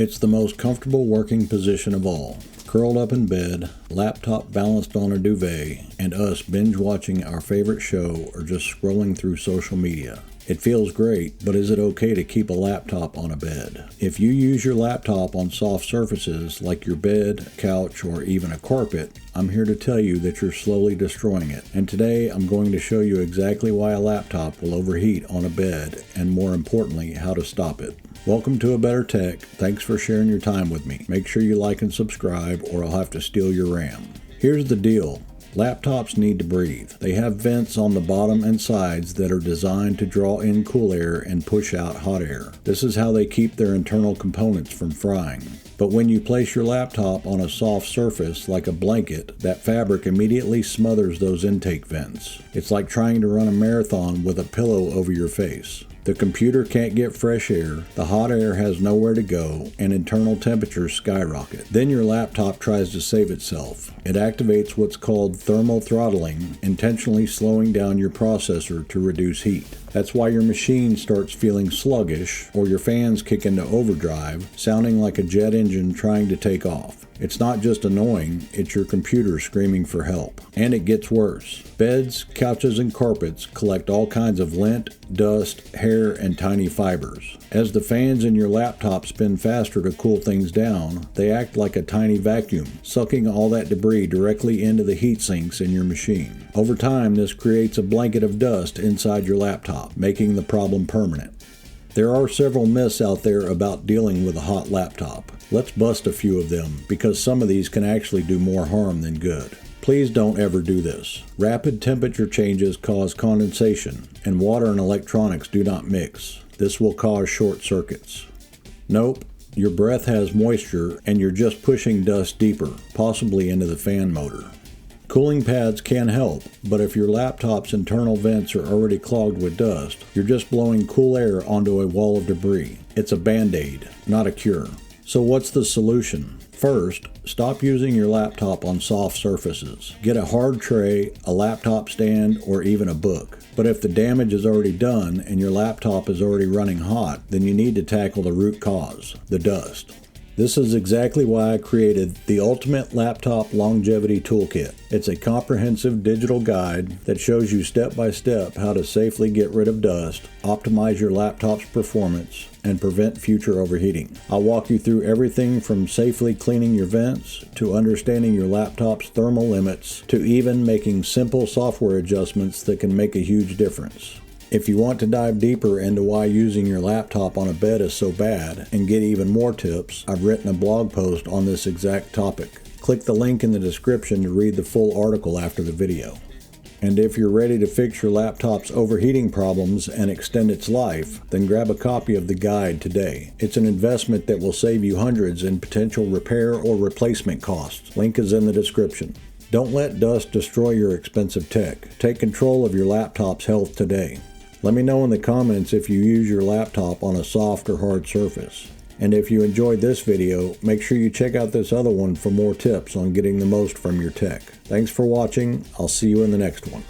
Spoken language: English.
It's the most comfortable working position of all. Curled up in bed, laptop balanced on a duvet, and us binge watching our favorite show or just scrolling through social media. It feels great, but is it okay to keep a laptop on a bed? If you use your laptop on soft surfaces like your bed, couch, or even a carpet, I'm here to tell you that you're slowly destroying it. And today I'm going to show you exactly why a laptop will overheat on a bed and, more importantly, how to stop it. Welcome to A Better Tech. Thanks for sharing your time with me. Make sure you like and subscribe or I'll have to steal your RAM. Here's the deal. Laptops need to breathe. They have vents on the bottom and sides that are designed to draw in cool air and push out hot air. This is how they keep their internal components from frying. But when you place your laptop on a soft surface like a blanket, that fabric immediately smothers those intake vents. It's like trying to run a marathon with a pillow over your face. The computer can't get fresh air, the hot air has nowhere to go, and internal temperatures skyrocket. Then your laptop tries to save itself. It activates what's called thermal throttling, intentionally slowing down your processor to reduce heat. That's why your machine starts feeling sluggish, or your fans kick into overdrive, sounding like a jet engine trying to take off. It's not just annoying, it's your computer screaming for help. And it gets worse. Beds, couches, and carpets collect all kinds of lint, dust, hair, and tiny fibers. As the fans in your laptop spin faster to cool things down, they act like a tiny vacuum, sucking all that debris directly into the heat sinks in your machine. Over time, this creates a blanket of dust inside your laptop, making the problem permanent. There are several myths out there about dealing with a hot laptop. Let's bust a few of them, because some of these can actually do more harm than good. Please don't ever do this. Rapid temperature changes cause condensation, and water and electronics do not mix. This will cause short circuits. Nope, your breath has moisture and you're just pushing dust deeper, possibly into the fan motor. Cooling pads can help, but if your laptop's internal vents are already clogged with dust, you're just blowing cool air onto a wall of debris. It's a band-aid, not a cure. So what's the solution? First, stop using your laptop on soft surfaces. Get a hard tray, a laptop stand, or even a book. But if the damage is already done and your laptop is already running hot, then you need to tackle the root cause, the dust. This is exactly why I created the Ultimate Laptop Longevity Toolkit. It's a comprehensive digital guide that shows you step by step how to safely get rid of dust, optimize your laptop's performance, and prevent future overheating. I'll walk you through everything from safely cleaning your vents, to understanding your laptop's thermal limits, to even making simple software adjustments that can make a huge difference. If you want to dive deeper into why using your laptop on a bed is so bad and get even more tips, I've written a blog post on this exact topic. Click the link in the description to read the full article after the video. And if you're ready to fix your laptop's overheating problems and extend its life, then grab a copy of the guide today. It's an investment that will save you hundreds in potential repair or replacement costs. Link is in the description. Don't let dust destroy your expensive tech. Take control of your laptop's health today. Let me know in the comments if you use your laptop on a soft or hard surface. And if you enjoyed this video, make sure you check out this other one for more tips on getting the most from your tech. Thanks for watching. I'll see you in the next one.